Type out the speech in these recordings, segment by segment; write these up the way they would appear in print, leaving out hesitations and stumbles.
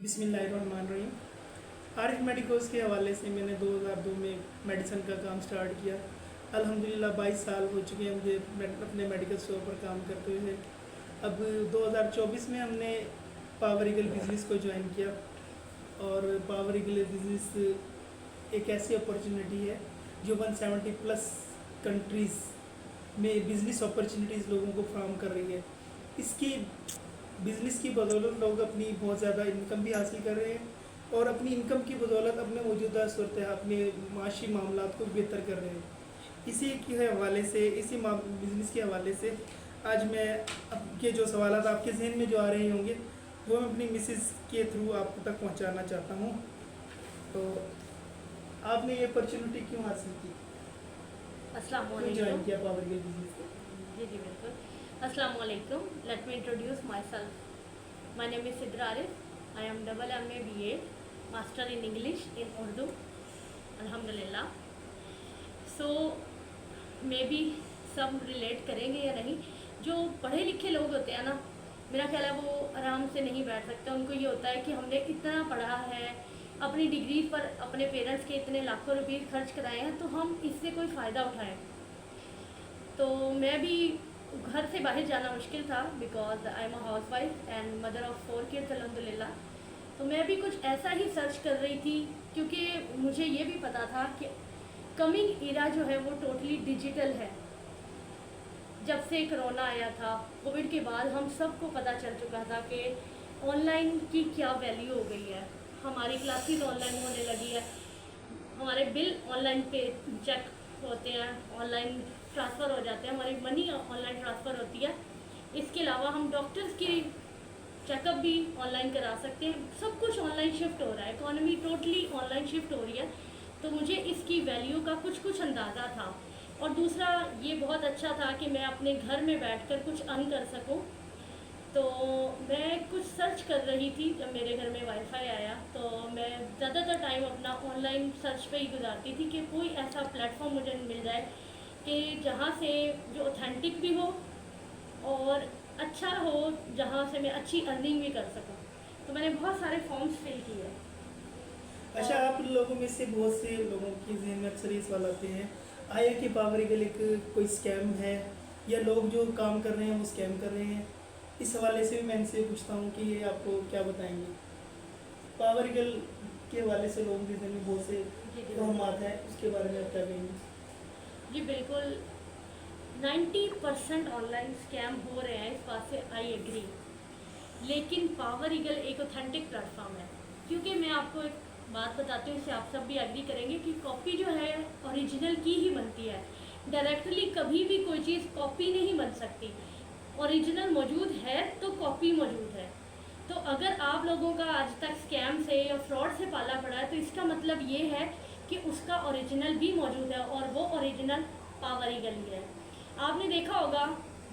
बिस्मिल्लाहिर्रहमानिर्रहीम। आरिफ मेडिकोज के हवाले से मैंने 2002 में मेडिसिन का काम स्टार्ट किया। अल्हम्दुलिल्लाह 22 साल हो चुके हैं मुझे अपने मेडिकल स्टोर पर काम करते हुए। अब 2024 में हमने पावर ईगल बिज़नेस को ज्वाइन किया और पावर ईगल बिज़नेस एक ऐसी अपॉर्चुनिटी है जो 170 प्लस कंट्रीज़ में बिज़नेस अपॉर्चुनिटीज़ लोगों को फ्राहम कर रही है। इसकी बिज़नेस की बदौलत लोग अपनी बहुत ज़्यादा इनकम भी हासिल कर रहे हैं और अपनी इनकम की बदौलत अपने मौजूदा सूरत अपने माशी मामलात को बेहतर कर रहे हैं। इसी के हवाले से बिज़नेस के हवाले से आज मैं आपके जो सवालात आपके जहन में जो आ रहे होंगे वो मैं अपनी मिसेस के थ्रू आप तक पहुंचाना चाहता हूं। तो आपने ये अपॉर्चुनिटी क्यों हासिल की, अस्सलाम क्यों वालेकुम। ज्वाइन किया पावर ईगल बिज़नेस को? जी बिल्कुल। अस्सलाम वालेकुम। Let me introduce my self. My name is Sidra Arif. I am double MA BA master in English in Urdu अल्हम्दुलिल्लाह। सो मे बी सब रिलेट करेंगे या नहीं। जो पढ़े लिखे लोग होते हैं ना, मेरा ख्याल है वो आराम से नहीं बैठ सकते। उनको ये होता है कि हमने इतना पढ़ा है, अपनी डिग्री पर अपने पेरेंट्स के इतने लाखों रुपये खर्च कराए हैं, तो हम इससे कोई फ़ायदा उठाएं। तो मैं भी घर से बाहर जाना मुश्किल था because I am a house wife and mother of 4 kids अल्हम्दुलिल्लाह। तो मैं भी कुछ ऐसा ही सर्च कर रही थी क्योंकि मुझे ये भी पता था कि कमिंग ईरा जो है वो टोटली डिजिटल है। जब से कोरोना आया था, कोविड के बाद हम सबको पता चल चुका था कि ऑनलाइन की क्या वैल्यू हो गई है। हमारी क्लासेस ऑनलाइन होने लगी है, हमारे बिल ऑनलाइन पे चेक होते हैं, ऑनलाइन ट्रांसफ़र हो जाते हैं, हमारी मनी ऑनलाइन ट्रांसफ़र होती है। इसके अलावा हम डॉक्टर्स की चेकअप भी ऑनलाइन करा सकते हैं। सब कुछ ऑनलाइन शिफ्ट हो रहा है, इकोनॉमी टोटली ऑनलाइन शिफ्ट हो रही है। तो मुझे इसकी वैल्यू का कुछ अंदाज़ा था। और दूसरा ये बहुत अच्छा था कि मैं अपने घर में बैठकर कुछ अर्न कर सकूं। तो मैं कुछ सर्च कर रही थी। जब मेरे घर में वाईफाई आया तो मैं ज़्यादातर टाइम अपना ऑनलाइन सर्च पे ही गुजारती थी कि कोई ऐसा प्लेटफॉर्म मुझे मिल जाए कि जहाँ से जो ऑथेंटिक भी हो और अच्छा हो, जहाँ से मैं अच्छी अर्निंग भी कर सकूं। तो मैंने बहुत सारे फॉर्म्स फिल किए। अच्छा, आप लोगों में से बहुत से लोगों के जहन में अक्सर ये सवाल आते हैं, आया कि पावर ईगल एक कोई स्कैम है या लोग जो काम कर रहे हैं वो स्कैम कर रहे हैं। इस हवाले से भी मैं इनसे पूछता हूँ कि ये आपको क्या बताएंगे। पावर ईगल के हवाले से लोगों के जहन में बहुत से तोहमात हैं, उसके बारे में आप क्या कहेंगे? जी बिल्कुल, 90% ऑनलाइन स्कैम हो रहे हैं, इस बात से आई एग्री। लेकिन पावर ईगल एक ऑथेंटिक प्लेटफॉर्म है। क्योंकि मैं आपको एक बात बताती हूँ, इससे आप सब भी एग्री करेंगे कि कॉपी जो है ओरिजिनल की ही बनती है। डायरेक्टली कभी भी कोई चीज़ कॉपी नहीं बन सकती। ओरिजिनल मौजूद है तो कॉपी मौजूद है। तो अगर आप लोगों का आज तक स्कैम से या फ्रॉड से पाला पड़ा है तो इसका मतलब ये है कि उसका ओरिजिनल भी मौजूद है और वो ओरिजिनल पावर ईगल ही है। आपने देखा होगा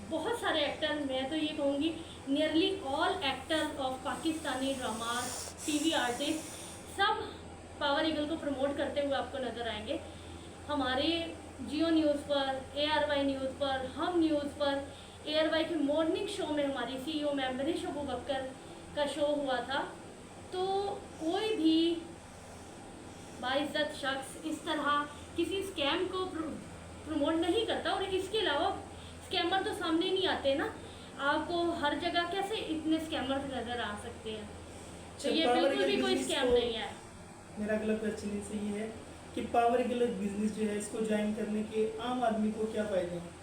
बहुत सारे एक्टर, मैं तो ये कहूँगी nearly all actor of Pakistani dramas, TV artist सब पावर ईगल को प्रमोट करते हुए आपको नज़र आएंगे। हमारे जियो न्यूज़ पर, ARY न्यूज़ पर, हम न्यूज़ पर, ARY के मॉर्निंग शो में हमारी CEO मैम मनीष अबू बकर का शो हुआ था। तो कोई भी बाइज्जत शख्स इस तरह किसी स्कैम को प्रमोट नहीं करता। और इसके अलावा स्कैमर तो सामने नहीं आते ना, आपको हर जगह कैसे इतने स्कैमर नज़र आ सकते हैं। तो ये बिल्कुल भी कोई स्कैम नहीं है। मेरा अगला क्वेश्चन इससे ये है कि पावर ईगल बिजनेस जो है इसको ज्वाइन करने के आम आदमी को क्या फ़ायदे हैं?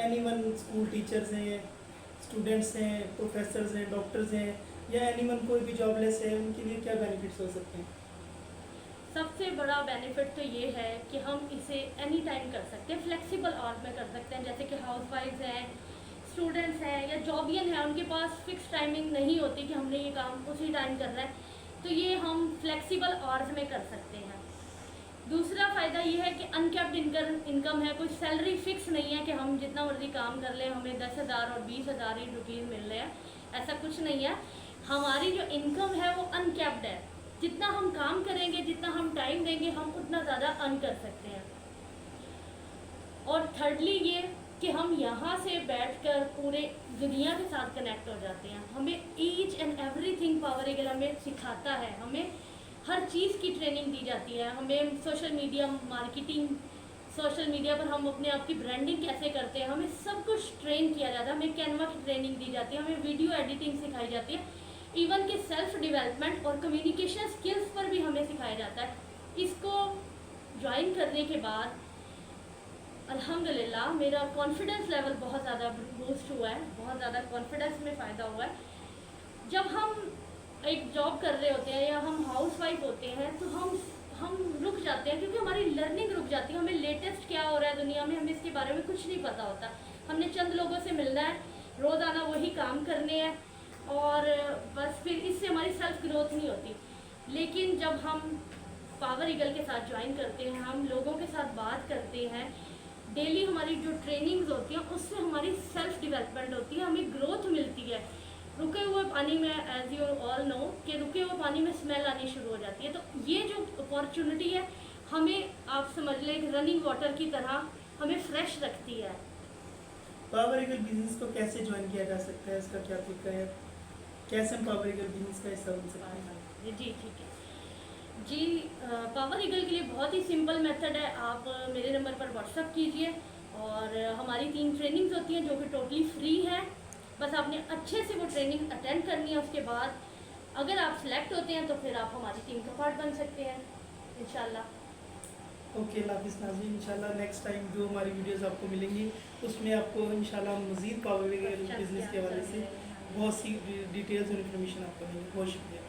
एनीवन, स्कूल टीचर्स हैं, स्टूडेंट्स हैं, प्रोफेसर्स हैं, डॉक्टर्स हैं, या एनीवन कोई भी जॉबलेस है, उनके लिए क्या बेनिफिट्स हो सकते हैं? सबसे बड़ा बेनिफिट तो ये है कि हम इसे एनी टाइम कर सकते हैं, फ्लेक्सिबल आवर्स में कर सकते हैं। जैसे कि हाउस वाइफ्स हैं, स्टूडेंट्स हैं या जॉबियन हैं, उनके पास फिक्स टाइमिंग नहीं होती कि हमने ये काम उसी टाइम करना है। तो ये हम फ्लेक्सिबल आवर्स में कर सकते हैं। दूसरा फ़ायदा ये है कि अनकैप्ड इनकम है। कुछ सैलरी फिक्स नहीं है कि हम जितना मर्जी काम कर लें हमें 10,000 और 20,000 ही रुपीज़ मिल रहे हैं, ऐसा कुछ नहीं है। हमारी जो इनकम है वो अनकैप्ड है। जितना हम काम करेंगे, जितना हम टाइम देंगे, हम उतना ज़्यादा अर्न कर सकते हैं। और थर्डली ये कि हम यहाँ से बैठकर पूरे दुनिया के साथ कनेक्ट हो जाते हैं। हमें each and everything power eagle हमें सिखाता है, हमें हर चीज़ की ट्रेनिंग दी जाती है। हमें social media marketing, social media पर हम अपने आप की ब्रांडिंग कैसे करते हैं, हमें सब कुछ ट्रेन किया जाता है। हमें कैनवा की ट्रेनिंग दी जाती है, हमें वीडियो एडिटिंग सिखाई जाती है, इवन कि सेल्फ डेवलपमेंट और कम्युनिकेशन स्किल्स पर भी हमें सिखाया जाता है। इसको ज्वाइन करने के बाद अल्हम्दुलिल्लाह मेरा कॉन्फिडेंस लेवल बहुत ज़्यादा बूस्ट हुआ है, बहुत ज़्यादा कॉन्फिडेंस में फ़ायदा हुआ है। जब हम एक जॉब कर रहे होते हैं या हम हाउसवाइफ होते हैं तो हम रुक जाते हैं, क्योंकि हमारी लर्निंग रुक जाती है। हमें लेटेस्ट क्या हो रहा है दुनिया में, हमें इसके बारे में कुछ नहीं पता होता। हमने चंद लोगों से मिलना है, रोज़ाना वही काम करने हैं और बस फिर इससे हमारी सेल्फ ग्रोथ नहीं होती। लेकिन जब हम पावर ईगल के साथ ज्वाइन करते हैं, हम लोगों के साथ बात करते हैं, डेली हमारी जो ट्रेनिंग्स होती हैं उससे हमारी सेल्फ डेवलपमेंट होती है, हमें ग्रोथ मिलती है। रुके हुए पानी में, एज यू ऑल नो, कि रुके हुए पानी में स्मेल आनी शुरू हो जाती है। तो ये जो अपॉर्चुनिटी है हमें, आप समझ लें, एक रनिंग वाटर की तरह हमें फ्रेश रखती है। पावर ईगल बिजनेस को कैसे ज्वाइन किया जा सकता है, इसका क्या तरीका है, कैसे हम पावर ईगल बिजनेस का हिस्सा बन सकते हैं? जी ठीक है जी। पावर ईगल के लिए बहुत ही सिंपल मेथड है। आप मेरे नंबर पर व्हाट्सअप कीजिए और हमारी 3 ट्रेनिंग्स होती हैं जो कि टोटली फ्री है। बस आपने अच्छे से वो ट्रेनिंग अटेंड करनी है। उसके बाद अगर आप सिलेक्ट होते हैं तो फिर आप हमारी टीम का पार्ट बन सकते हैं इंशाल्लाह। ओके लाफिज़ नाज़रीन, इंशाल्लाह नेक्स्ट टाइम जो हमारी वीडियोस आपको मिलेंगी उसमें आपको इंशाल्लाह मज़ीद पावर ईगल बिजनेस के हवाले से बहुत सी डिटेल्स और इन्फॉर्मेशन आपको मिलेगी। बहुत शुक्रिया।